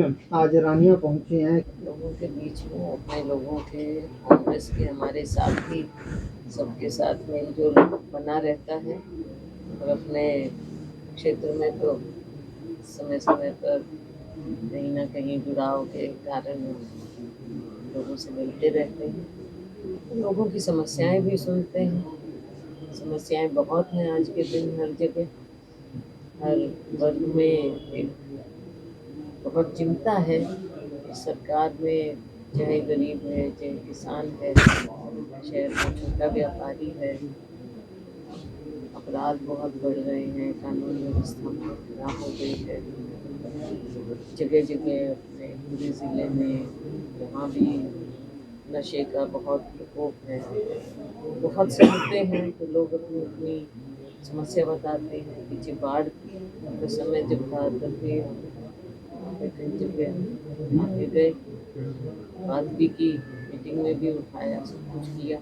Ma'am, आज रानिया पहुंचे हैं। लोगों के बीच में, अपने लोगों के, कांग्रेस के हमारे साथी, सबके साथ मेलजोल बना रहता है। और अपने क्षेत्र में तो समय समय पर कहीं ना कहीं जुड़ाव के कारण हम लोगों से मिलते रहते हैं, लोगों की समस्याएं भी सुनते हैं। समस्याएं बहुत हैं आज के दिन, हर जगह, हर वर्ग में एक बहुत चिंता है कि सरकार में, चाहे गरीब है, चाहे किसान है, शहर का छोटा व्यापारी है, अपराध बहुत बढ़ रहे हैं, कानून व्यवस्था बहुत खराब हो गई है। जगह जगह अपने पूरे ज़िले में जहाँ भी नशे का बहुत प्रकोप है। बहुत सुनते हैं तो लोग अपनी अपनी समस्या बताते हैं। पीछे बाढ़ का समय जब था तब भी वहाँ पे कई जगह आके गए, बात भी की, मीटिंग में भी उठाया, सब कुछ किया।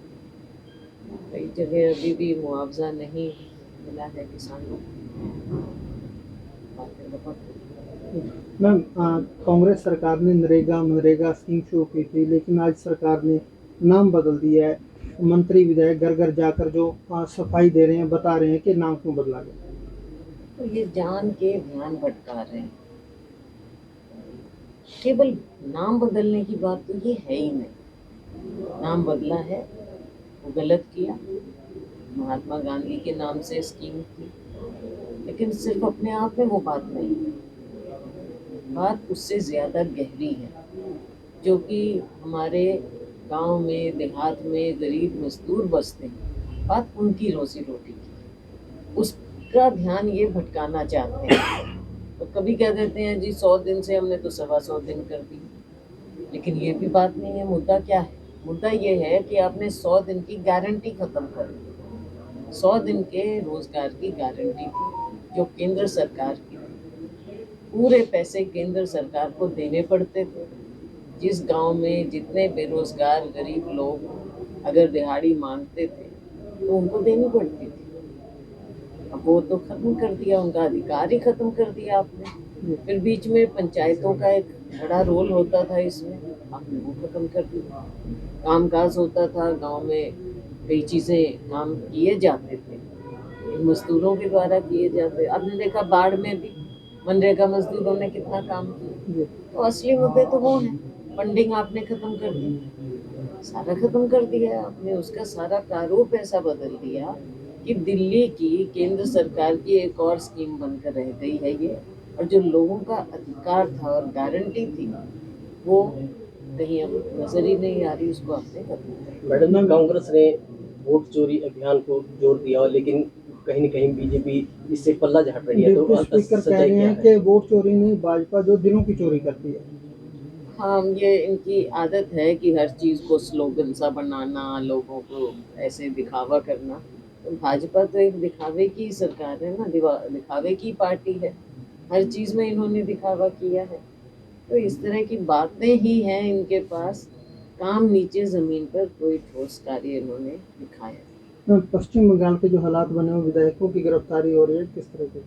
कई जगह अभी भी मुआवजा नहीं मिला है किसानों को। बातें बहुत मैम, कांग्रेस सरकार ने नरेगा मनरेगा स्कीम शुरू की थी, लेकिन आज सरकार ने नाम बदल दिया है। मंत्री विधायक घर घर जाकर जो सफाई दे रहे हैं, बता रहे हैं कि नाम क्यों बदला गया। तो ये जान के ध्यान भटका रहे हैं। केवल नाम बदलने की बात तो ये है ही नहीं। नाम बदला है, वो गलत किया। महात्मा गांधी के नाम से स्कीम थी, लेकिन सिर्फ अपने आप में वो बात नहीं है। बात उससे ज़्यादा गहरी है, जो कि हमारे गांव में, देहात में गरीब मजदूर बसते हैं। बात उनकी रोजी रोटी की है, उसका ध्यान ये भटकाना चाहते हैं। तो कभी कह देते हैं जी 100 दिन से हमने तो 125 दिन कर दी, लेकिन ये भी बात नहीं है। मुद्दा क्या है? मुद्दा ये है कि आपने 100 दिन की गारंटी खत्म कर दी। 100 दिन के रोजगार की गारंटी थी, जो केंद्र सरकार की थी। पूरे पैसे केंद्र सरकार को देने पड़ते थे। जिस गांव में जितने बेरोजगार गरीब लोग अगर दिहाड़ी मांगते थे तो उनको देनी पड़ती थी। अब वो तो खत्म कर दिया, उनका अधिकार ही खत्म कर दिया आपने। फिर बीच में पंचायतों का एक बड़ा रोल होता था इसमें, आपने वो खत्म कर दिया। कामकाज होता था गांव में, कई चीजें काम किए जाते थे, इन मजदूरों के द्वारा किए जाते। आपने देखा बाढ़ में भी मनरेगा मजदूरों ने कितना काम किया। तो असली मुद्दे तो वो हैं। फंडिंग आपने खत्म कर दी, सारा खत्म कर दिया आपने। उसका सारा प्रारूप ऐसा बदल दिया कि दिल्ली की केंद्र सरकार की एक और स्कीम बनकर रह गई है ये। और जो लोगों का अधिकार था और गारंटी थी, वो कहीं अब नजर ही नहीं आ रही। उसको आपने खत्म कर दिया। मैडम, कांग्रेस ने वोट चोरी अभियान को जोर दिया, लेकिन कहीं न कहीं बीजेपी इससे पल्ला झाड़ रही है, तो डिप्टी स्पीकर कह सच्चाई रहे क्या हैं है? कि वोट चोरी नहीं, भाजपा जो दिलों की चोरी करती है। हाँ, ये इनकी आदत है कि हर चीज़ को स्लोगन सा बनाना, लोगों को ऐसे दिखावा करना। तो भाजपा तो एक दिखावे की सरकार है ना, दिखावे की पार्टी है। हर चीज़ में इन्होंने दिखावा किया है। तो इस तरह की बातें ही हैं इनके पास। काम नीचे ज़मीन पर कोई ठोस कार्य इन्होंने दिखाया। मैम, पश्चिम बंगाल के जो हालात बने हुए, विधायकों की गिरफ्तारी हो रही है, किस तरह की।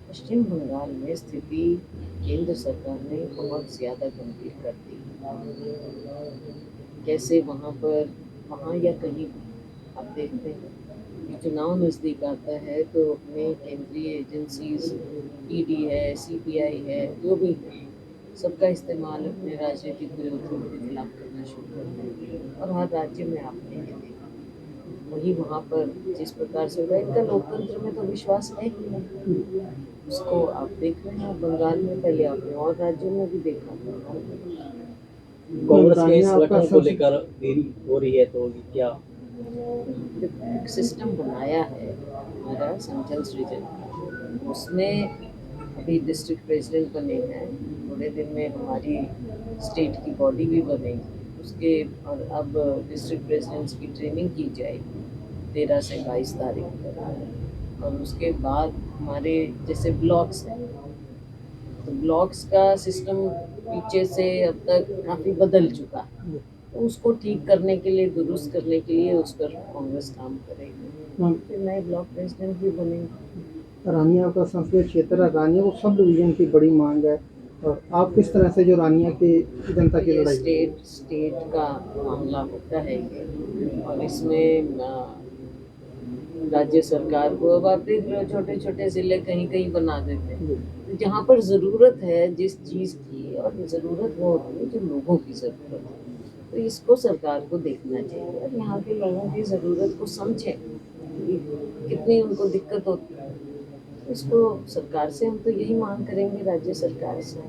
पश्चिम बंगाल में स्थिति केंद्र सरकार ने बहुत ज़्यादा गंभीर कर दी। कैसे वहाँ पर, वहाँ या कहीं भी आप देखते हैं कि चुनाव नज़दीक आता है तो अपने केंद्रीय एजेंसीज, ईडी है, सीबीआई है, जो भी है, सबका इस्तेमाल अपने राजनीतिक विरोधियों के खिलाफ करना शुरू कर देते हैं। और हर राज्य में आपने ये देखा। वही वहाँ पर जिस प्रकार से होगा, इनका लोकतंत्र में तो विश्वास है ही नहीं। उसको आप देख रहे हैं बंगाल में, पहले आपने और राज्यों में भी देखा, बंगाल में भी। मैम, कांग्रेस के रानिया आपका संगठन को लेकर देरी हो रही है, तो क्या? एक सिस्टम बनाया है हमारा संजल सृजन का, उसमें अभी डिस्ट्रिक्ट प्रेसिडेंट बने हैं। थोड़े दिन में हमारी स्टेट की बॉडी भी बनेगी उसके। और अब डिस्ट्रिक्ट प्रेसिडेंट्स की ट्रेनिंग की जाएगी 13 से 22 तारीख तक। और उसके बाद हमारे जैसे ब्लॉक्स हैं, तो ब्लॉक्स का सिस्टम पीछे से अब तक काफ़ी बदल चुका है। तो उसको ठीक करने के लिए, दुरुस्त करने के लिए उस पर कांग्रेस काम करेगी। फिर नए ब्लॉक प्रेसिडेंट भी बनेंगे। रानिया का संसदीय क्षेत्र है, रानिया को सब डिवीजन की बड़ी मांग है। और आप किस तरह से जो रानिया की जनता की ये लड़ाई स्टेट का मामला होता है ये, और इसमें राज्य सरकार को, अब आप देख रहे हो छोटे छोटे जिले कहीं कहीं बना देते हैं। जी। तो जहाँ पर ज़रूरत है जिस चीज़ की, और ज़रूरत वो होती है जो लोगों की ज़रूरत है, तो इसको सरकार को देखना चाहिए और यहाँ के लोगों की ज़रूरत को समझें कि कितनी उनको दिक्कत होती है। तो इसको सरकार से हम तो यही मांग करेंगे, राज्य सरकार से।